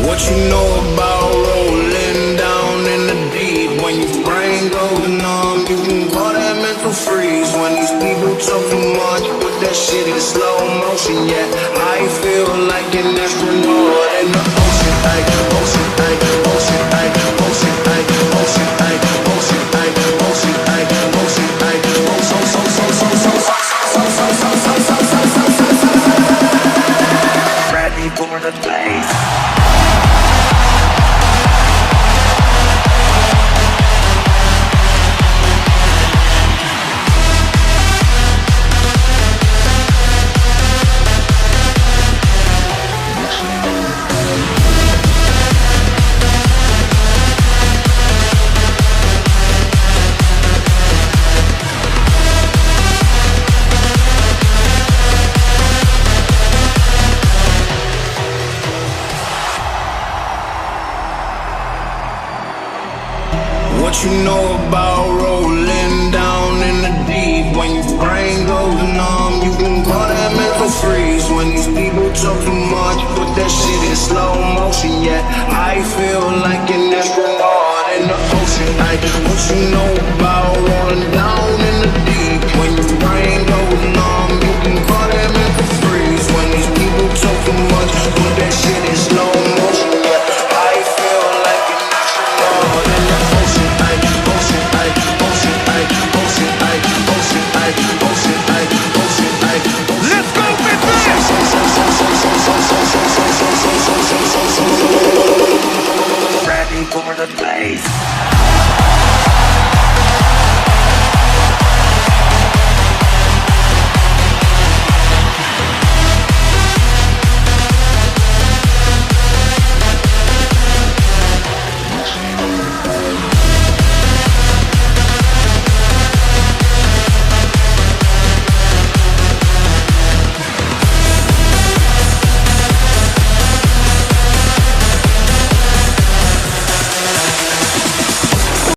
What you know about rolling down in the deep? When your brain goes numb, you can call that mental freeze. When these people talk too much, put that shit in slow motion. Yeah, I feel like an astronaut in the ocean. Ocean, ocean, ocean, ocean, ocean, ocean, ready for the blaze. What you know about rolling down in the deep? When your brain goes numb, you can call that mental freeze. When these people talk too much, put that shit in slow motion. Yeah, I feel like an astronaut in the ocean. What you know about rolling down in the deep? When your brain goes numb, you can call that mental freeze. When these people talk too much, put that shit in slow motion. Yeah, I feel like an astronaut in the ocean. Let's go with this! Ready for the blaze.